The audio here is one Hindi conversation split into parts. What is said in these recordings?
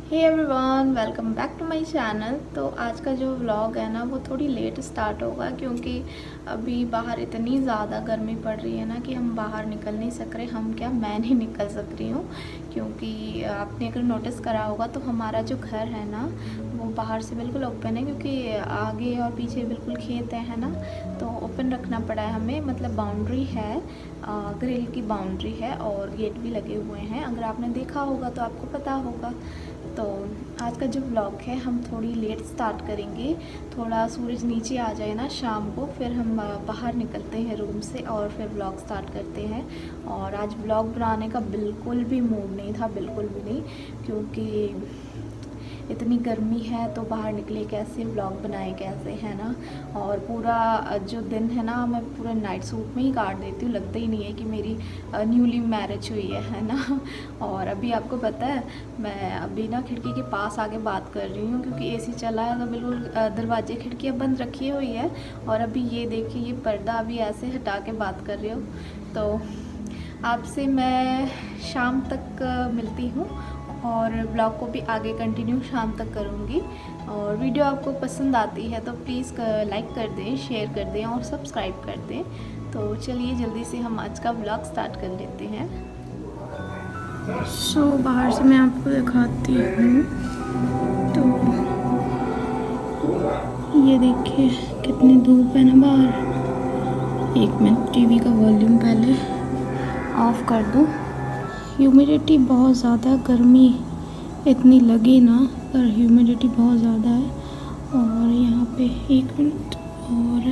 Hey everyone, welcome back to my channel. तो आज का जो व्लॉग है ना वो थोड़ी लेट स्टार्ट होगा क्योंकि अभी बाहर इतनी ज़्यादा गर्मी पड़ रही है ना कि हम बाहर निकल नहीं सक रहे। हम क्या, मैं नहीं निकल सक रही हूँ क्योंकि आपने अगर नोटिस करा होगा तो हमारा जो घर है ना वो बाहर से बिल्कुल ओपन है क्योंकि आगे और पीछे बिल्कुल खेत है ना, तो ओपन रखना पड़ा है हमें। मतलब बाउंड्री है, ग्रिल की बाउंड्री है और गेट भी लगे हुए हैं। अगर आपने देखा होगा तो आपको पता होगा। तो आज का जो व्लॉग है हम थोड़ी लेट स्टार्ट करेंगे। थोड़ा सूरज नीचे आ जाए ना शाम को, फिर हम बाहर निकलते हैं रूम से और फिर व्लॉग स्टार्ट करते हैं। और आज व्लॉग बनाने का बिल्कुल भी मूड नहीं था, बिल्कुल भी नहीं, क्योंकि इतनी गर्मी है तो बाहर निकले कैसे, व्लॉग बनाए कैसे, है ना। और पूरा जो दिन है ना मैं पूरा नाइट सूट में ही काट देती हूँ, लगता ही नहीं है कि मेरी न्यूली मैरिज हुई है ना। और अभी आपको पता है मैं अभी ना खिड़की के पास आके बात कर रही हूँ क्योंकि एसी चला है तो बिल्कुल दरवाजे खिड़कियाँ बंद रखी हुई है। और अभी ये देखिए ये पर्दा अभी ऐसे हटा के बात कर रही हूँ। तो आपसे मैं शाम तक मिलती हूँ और ब्लॉग को भी आगे कंटिन्यू शाम तक करूँगी। और वीडियो आपको पसंद आती है तो प्लीज़ लाइक कर दें, शेयर कर दें और सब्सक्राइब कर दें। तो चलिए जल्दी से हम आज का ब्लॉग स्टार्ट कर लेते हैं। बाहर से मैं आपको दिखाती हूँ। तो ये देखिए कितनी धूप है ना बाहर। एक मिनट, टीवी का वॉल्यूम पहले ऑफ कर दूँ। ह्यूमिडिटी बहुत ज़्यादा, गर्मी इतनी लगी ना, पर ह्यूमिडिटी बहुत ज़्यादा है। और यहाँ पे एक मिनट, और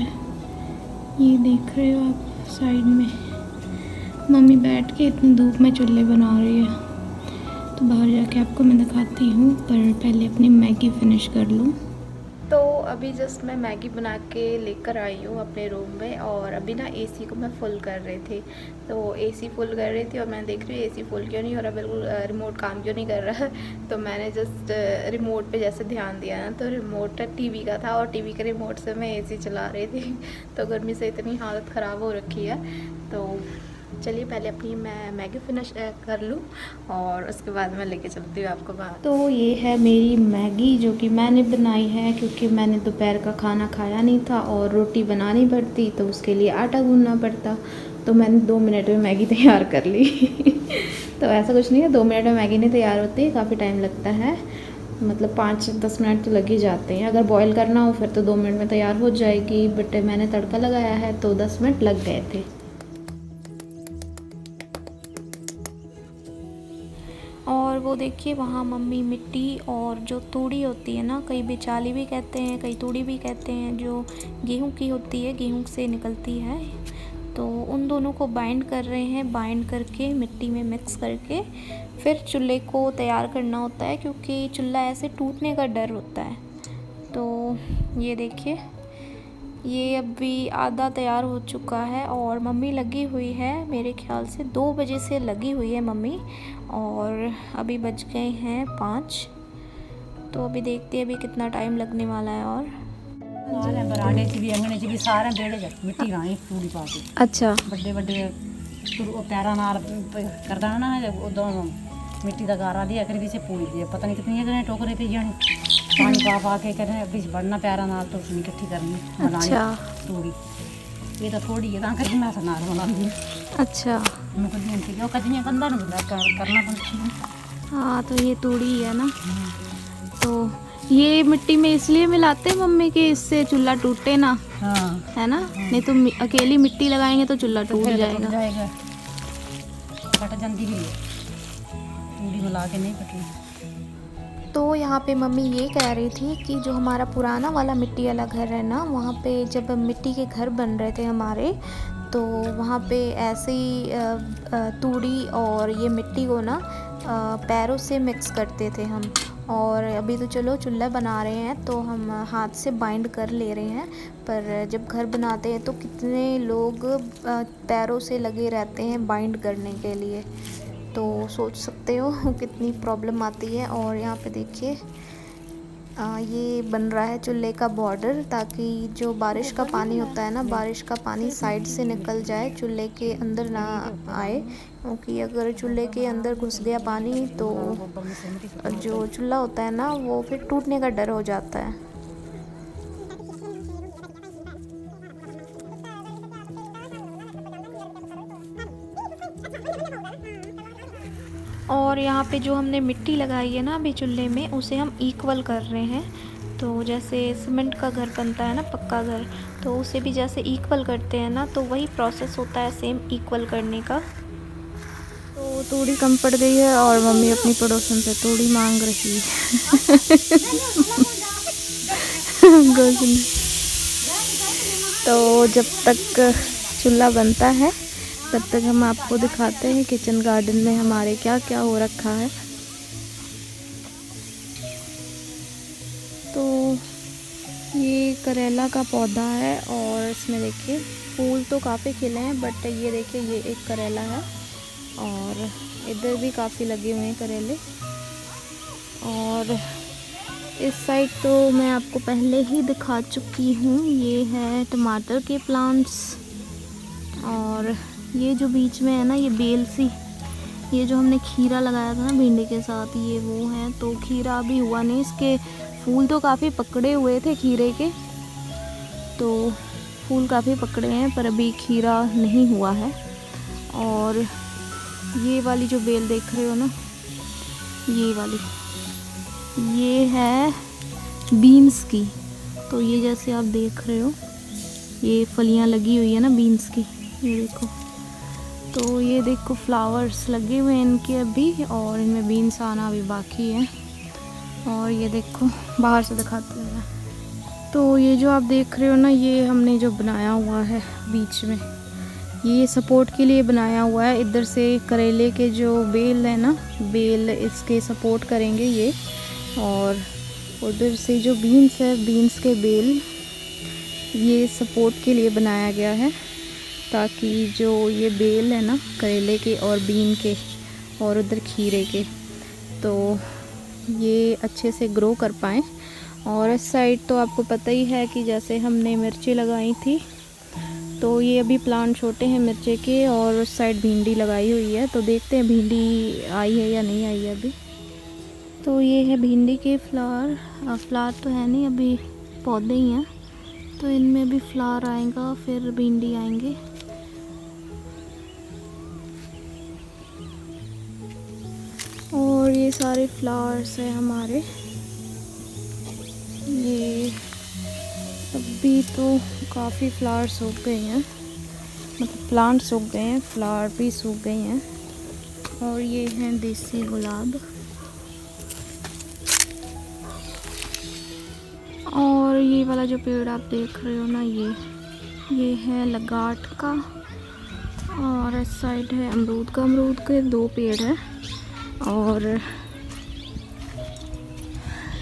ये देख रहे हो आप साइड में मम्मी बैठ के इतनी धूप में चूल्हे बना रही है। तो बाहर जाके आपको मैं दिखाती हूँ, पर पहले अपनी मैगी फिनिश कर लूँ। तो अभी जस्ट मैं मैगी बना के लेकर आई हूँ अपने रूम में और अभी ना एसी को मैं फुल कर रही थी। तो एसी फुल कर रही थी और मैं देख रही हूँ एसी फुल क्यों नहीं हो रहा, बिल्कुल रिमोट काम क्यों नहीं कर रहा है। तो मैंने जस्ट रिमोट पे जैसे ध्यान दिया ना तो रिमोट टीवी का था और टीवी के रिमोट से मैं एसी चला रही थी। तो गर्मी से इतनी हालत ख़राब हो रखी है। तो चलिए पहले अपनी मैं मैगी फिनिश कर लूँ और उसके बाद मैं लेके चलती हूँ आपको बाहर। तो ये है मेरी मैगी जो कि मैंने बनाई है क्योंकि मैंने दोपहर का खाना खाया नहीं था और रोटी बनानी पड़ती तो उसके लिए आटा गूंदना पड़ता। तो मैंने 2 मिनट में मैगी तैयार कर ली। तो ऐसा कुछ नहीं है, 2 मिनट में मैगी नहीं तैयार होती, काफ़ी टाइम लगता है। मतलब 5-10 मिनट तो लग ही जाते हैं। अगर बॉईल करना हो फिर तो 2 मिनट में तैयार हो जाएगी, बट मैंने तड़का लगाया है तो 10 मिनट लग गए थे। और वो देखिए वहाँ मम्मी मिट्टी और जो तूड़ी होती है ना, कई बिचाली भी कहते हैं, कई तूड़ी भी कहते हैं, जो गेहूं की होती है, गेहूं से निकलती है, तो उन दोनों को बाइंड कर रहे हैं। बाइंड करके मिट्टी में मिक्स करके फिर चूल्हे को तैयार करना होता है क्योंकि चूल्हा ऐसे टूटने का डर होता है। तो ये देखिए ये अभी आधा तैयार हो चुका है और मम्मी लगी हुई है, मेरे ख्याल से 2 बजे से लगी हुई है मम्मी और अभी बज गए हैं 5। तो अभी देखते हैं अभी कितना टाइम लगने वाला है। और बरांडे च भी अंगने च भी सारे बेड़े च मिट्टी लानी पूरी पा के। अच्छा, बड़े बड़े पैरों नाल करदा ना उदों मिट्टी का गारा दिया कर से पूरी दिया, पता नहीं कितनी जगह टोकरे पे जानी पानी पा के करने बीच बढ़ना पैरों नाल तो उसमें इकट्ठी करनी बनानी तूड़ी। ये तो थोड़ी है करके मैं नाल बनाऊंगी। अच्छा, मैं कभी नहीं जो कजनियां कंधा नहीं करना पड़ता। हाँ तो ये तूड़ी है ना। तो ये मिट्टी में इसलिए मिलाते हैं मम्मी कि इससे चूल्हा टूटे ना, हाँ है ना। नहीं तो अकेली मिट्टी लगाएंगे तो चूल्हा टूट जाएगा। कट जाती भी है तूड़ी मिला के नहीं कटनी। तो यहाँ पे मम्मी ये कह रही थी कि जो हमारा पुराना वाला मिट्टी वाला घर है ना, वहाँ पे जब मिट्टी के घर बन रहे थे हमारे, तो वहाँ पे ऐसे ही तूड़ी और ये मिट्टी को ना पैरों से मिक्स करते थे हम। और अभी तो चलो चूल्हा बना रहे हैं तो हम हाथ से बाइंड कर ले रहे हैं, पर जब घर बनाते हैं तो कितने लोग पैरों से लगे रहते हैं बाइंड करने के लिए। तो सोच सकते हो कितनी प्रॉब्लम आती है। और यहाँ पे देखिए ये बन रहा है चूल्हे का बॉर्डर, ताकि जो बारिश का पानी होता है ना, बारिश का पानी साइड से निकल जाए, चूल्हे के अंदर ना आए। क्योंकि अगर चूल्हे के अंदर घुस गया पानी तो जो चूल्हा होता है ना वो फिर टूटने का डर हो जाता है। और यहाँ पे जो हमने मिट्टी लगाई है ना अभी चूल्हे में, उसे हम इक्वल कर रहे हैं। तो जैसे सीमेंट का घर बनता है ना, पक्का घर, तो उसे भी जैसे इक्वल करते हैं ना, तो वही प्रोसेस होता है सेम इक्वल करने का। तो तूड़ी कम पड़ गई है और मम्मी अपनी पड़ोसन से तूड़ी मांग रही है। तो जब तक चूल्हा बनता है तब तक हम आपको दिखाते हैं किचन गार्डन में हमारे क्या क्या हो रखा है। तो ये करेला का पौधा है और इसमें देखिए फूल तो काफ़ी खिले हैं, बट ये देखिए ये एक करेला है और इधर भी काफ़ी लगे हुए हैं करेले। और इस साइड तो मैं आपको पहले ही दिखा चुकी हूँ, ये है टमाटर के प्लांट्स। और ये जो बीच में है ना ये बेल सी, ये जो हमने खीरा लगाया था ना भिंडी के साथ, ये वो है। तो खीरा अभी हुआ नहीं, इसके फूल तो काफ़ी पकड़े हुए थे खीरे के, तो फूल काफ़ी पकड़े हैं पर अभी खीरा नहीं हुआ है। और ये वाली जो बेल देख रहे हो ना, ये वाली, ये है बीन्स की। तो ये जैसे आप देख रहे हो ये फलियां लगी हुई है ना बीन्स की, ये देखो। तो ये देखो फ्लावर्स लगे हुए हैं इनके अभी, और इनमें बीन्स आना अभी बाकी है। और ये देखो बाहर से दिखाते हैं। तो ये जो आप देख रहे हो ना, ये हमने जो बनाया हुआ है बीच में, ये सपोर्ट के लिए बनाया हुआ है। इधर से करेले के जो बेल है ना, बेल इसके सपोर्ट करेंगे ये, और उधर से जो बीन्स है, बीन्स के बेल ये सपोर्ट के लिए बनाया गया है, ताकि जो ये बेल है ना करेले के और बीन के और उधर खीरे के, तो ये अच्छे से ग्रो कर पाएँ। और इस साइड तो आपको पता ही है कि जैसे हमने मिर्ची लगाई थी, तो ये अभी प्लांट छोटे हैं मिर्चे के, और उस साइड भिंडी लगाई हुई है। तो देखते हैं भिंडी आई है या नहीं आई है अभी। तो ये है भिंडी के फ्लावर, फ्लावर तो है नहीं अभी, पौधे ही हैं। तो इनमें भी फ्लावर आएगा, फिर भिंडी आएंगे। और ये सारे फ्लावर्स हैं हमारे। ये अभी तो काफ़ी फ्लावर सूख गए हैं, मतलब प्लांट सूख गए हैं, फ्लावर भी सूख गए हैं। और ये हैं देसी गुलाब। और ये वाला जो पेड़ आप देख रहे हो ना, ये है लगाट का, और इस साइड है अमरूद का। अमरूद के 2 पेड़ हैं, और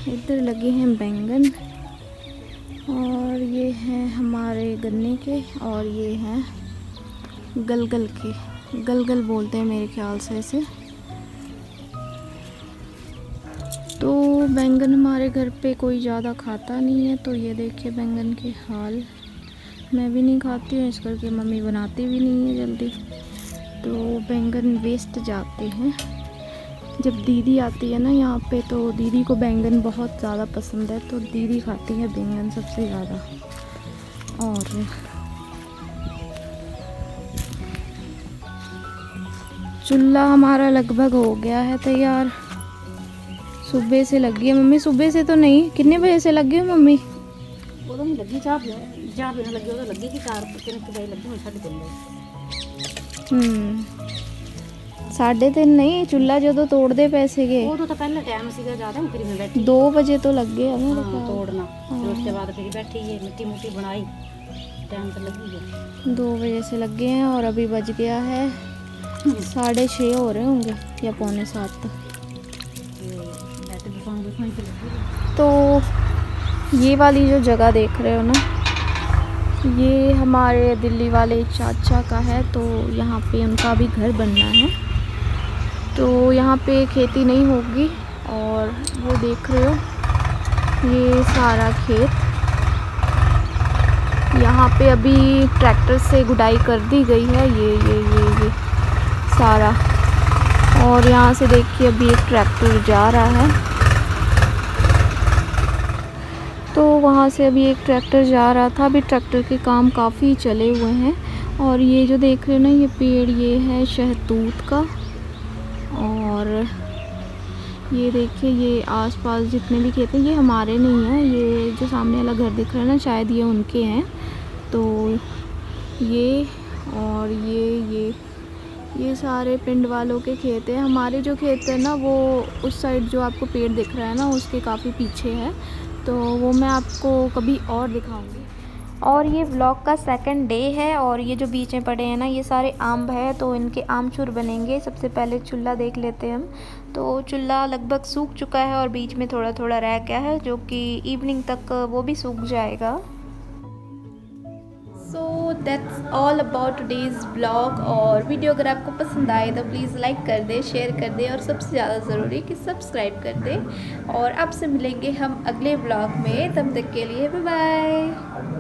इधर लगे हैं बैंगन, और ये हैं हमारे गन्ने के, और ये हैं गलगल के, गलगल बोलते हैं मेरे ख्याल से इसे। तो बैंगन हमारे घर पे कोई ज़्यादा खाता नहीं है, तो ये देखिए बैंगन के हाल। मैं भी नहीं खाती हूँ, इस करके मम्मी बनाती भी नहीं है जल्दी, तो बैंगन वेस्ट जाते हैं। जब दीदी आती है ना यहाँ पे, तो दीदी को बैंगन बहुत ज़्यादा पसंद है, तो दीदी खाती है बैंगन सबसे ज़्यादा। और चूल्हा हमारा लगभग हो गया है तैयार। सुबह से लगी है मम्मी, सुबह से तो नहीं, कितने बजे से लगी हो मम्मी? वो तो नहीं लगी, चाह भी लगी, वो तो लगी कि 4-3 बजे लगी, मैं 3:30 बजे। 3:30 नहीं, चूल्हा जो तो तोड़ते पैसे के, वो तो पहले टाइम सीगा ज़्यादा, फिर मैं बैठी 2 बजे तो लग गए हमें। हाँ, तोड़ना, फिर उसके बाद फिर बैठी है, मिट्टी मुट्टी बनाई, टाइम तो लगी है। 2 बजे से लग गए हैं, और अभी बज गया है 6:30 हो रहे होंगे या 6:45 तक। तो ये वाली जो जगह देख रहे हो ना, ये हमारे दिल्ली वाले चाचा का है, तो यहाँ पे उनका भी घर बनना है, तो यहाँ पे खेती नहीं होगी। और वो देख रहे हो ये सारा खेत, यहाँ पे अभी ट्रैक्टर से गुडाई कर दी गई है। ये सारा, और यहाँ से देखिए अभी एक ट्रैक्टर जा रहा है, तो वहाँ से अभी एक ट्रैक्टर जा रहा था। अभी ट्रैक्टर के काम काफ़ी चले हुए हैं। और ये जो देख रहे हो ना, ये पेड़ ये है शहतूत का। और ये देखिए, ये आसपास जितने भी खेत हैं ये हमारे नहीं हैं। ये जो सामने वाला घर दिख रहा है ना, शायद ये उनके हैं। तो ये और ये सारे पिंड वालों के खेत हैं। हमारे जो खेत है ना, वो उस साइड जो आपको पेड़ दिख रहा है ना, उसके काफ़ी पीछे है। तो वो मैं आपको कभी और दिखाऊंगी। और ये व्लॉग का सेकंड डे है। और ये जो बीच में पड़े हैं ना, ये सारे आम है, तो इनके आमचूर बनेंगे। सबसे पहले चूल्हा देख लेते हैं हम। तो चूल्हा लगभग सूख चुका है और बीच में थोड़ा थोड़ा रह गया है, जो कि इवनिंग तक वो भी सूख जाएगा। So that's all about today's vlog. और वीडियो अगर आपको पसंद आए तो प्लीज़ लाइक कर दे, शेयर कर दे, और सबसे ज़्यादा ज़रूरी कि सब्सक्राइब कर दे। और आपसे मिलेंगे हम अगले व्लॉग में, तब तक के लिए बाय बाय।